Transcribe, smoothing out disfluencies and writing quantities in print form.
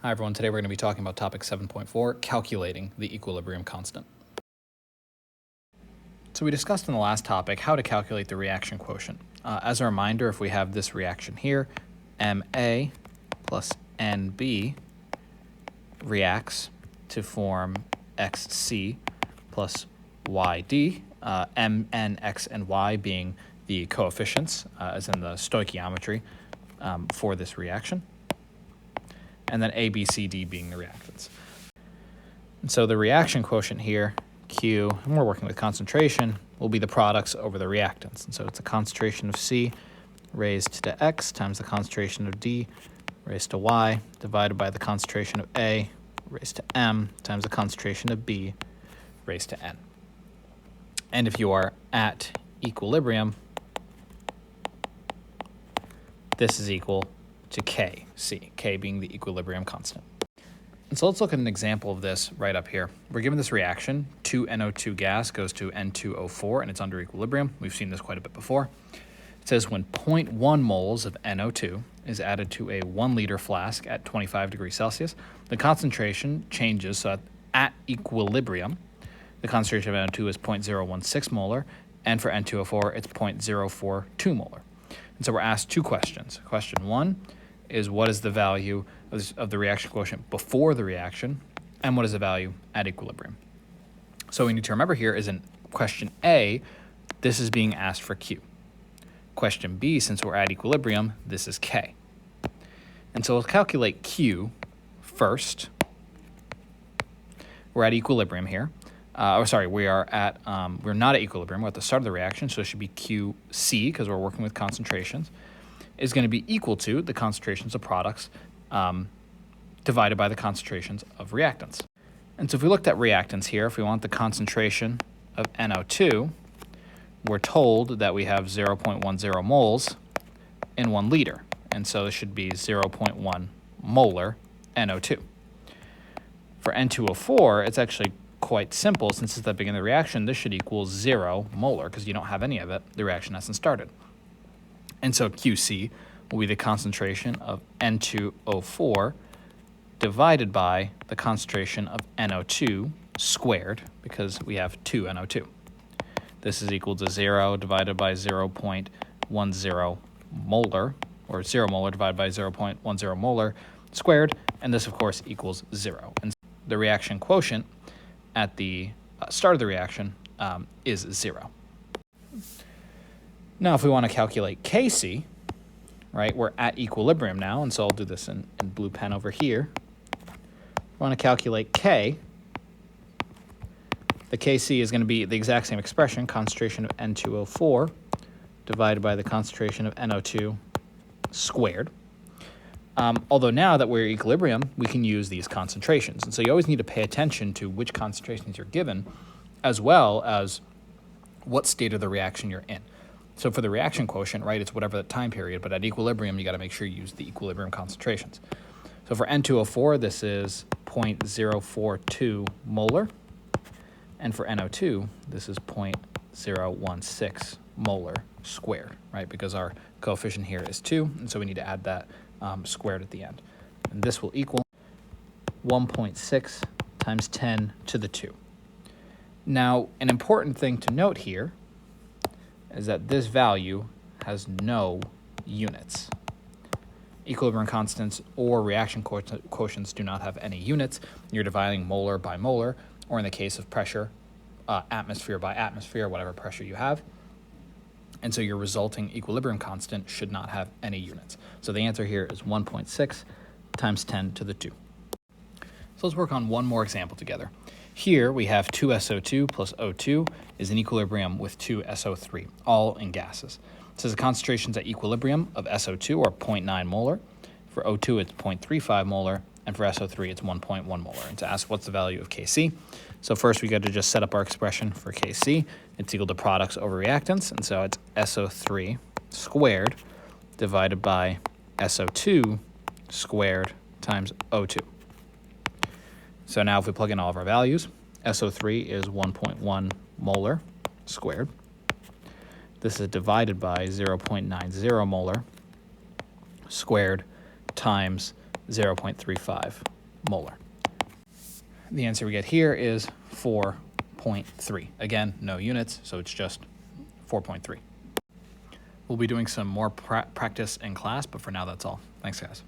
Hi everyone, today we're going to be talking about topic 7.4, calculating the equilibrium constant. So we discussed in the last topic how to calculate the reaction quotient. As a reminder, if we have this reaction here, Ma plus Nb reacts to form Xc plus Yd, Mn, X, and Y being the coefficients, as in the stoichiometry for this reaction, and then A, B, C, D being the reactants. And so the reaction quotient here, Q, and we're working with concentration, will be the products over the reactants. And so it's the concentration of C raised to X times the concentration of D raised to Y divided by the concentration of A raised to M times the concentration of B raised to N. And if you are at equilibrium, this is equal to Kc, K being the equilibrium constant. And so let's look at an example of this right up here. We're given this reaction, 2NO2 gas goes to N2O4, and it's under equilibrium. We've seen this quite a bit before. It says when 0.1 moles of NO2 is added to a 1 liter flask at 25 degrees Celsius, the concentration changes so at equilibrium, the concentration of NO2 is 0.016 molar, and for N2O4, it's 0.042 molar. And so we're asked two questions. Question one is what is the value of the reaction quotient before the reaction, and what is the value at equilibrium? So we need to remember here is in question A, this is being asked for Q. Question B, since we're at equilibrium, this is K. And so we'll calculate Q first. We're at equilibrium here. We're not at equilibrium. We're at the start of the reaction, so it should be QC because we're working with concentrations, is going to be equal to the concentrations of products divided by the concentrations of reactants. And so if we looked at reactants here, if we want the concentration of NO2, we're told that we have 0.10 moles in 1 liter. And so it should be 0.1 molar NO2. For N2O4, it's actually quite simple. Since it's at the beginning of the reaction, this should equal 0 molar because you don't have any of it. The reaction hasn't started. And so QC will be the concentration of N2O4 divided by the concentration of NO2 squared, because we have 2 NO2. This is equal to 0 divided by 0.10 molar, or 0 molar divided by 0.10 molar squared, and this, of course, equals 0. And the reaction quotient at the start of the reaction is 0. Now, if we want to calculate Kc, right, we're at equilibrium now, and so I'll do this in blue pen over here. We want to calculate K. The Kc is going to be the exact same expression, concentration of N2O4 divided by the concentration of NO2 squared. Although now that we're at equilibrium, we can use these concentrations. And so you always need to pay attention to which concentrations you're given, as well as what state of the reaction you're in. So for the reaction quotient, right, it's whatever the time period, but at equilibrium, you got to make sure you use the equilibrium concentrations. So for N2O4, this is 0.042 molar, and for NO2, this is 0.016 molar squared, right, because our coefficient here is 2, and so we need to add that squared at the end. And this will equal 1.6 times 10 to the 2. Now, an important thing to note here is that this value has no units. Equilibrium constants or reaction quotients do not have any units. You're dividing molar by molar, or in the case of pressure, atmosphere by atmosphere, whatever pressure you have. And so your resulting equilibrium constant should not have any units. So the answer here is 1.6 times 10 to the 2. So let's work on one more example together. Here we have 2SO2 plus O2 is in equilibrium with 2SO3, all in gases. It says the concentrations at equilibrium of SO2 are 0.9 molar. For O2, it's 0.35 molar. And for SO3, it's 1.1 molar. And to ask what's the value of Kc, so first we got to just set up our expression for Kc. It's equal to products over reactants. And so it's SO3 squared divided by SO2 squared times O2. So now if we plug in all of our values, SO3 is 1.1 molar squared. This is divided by 0.90 molar squared times 0.35 molar. The answer we get here is 4.3. Again, no units, so it's just 4.3. We'll be doing some more practice in class, but for now, that's all. Thanks, guys.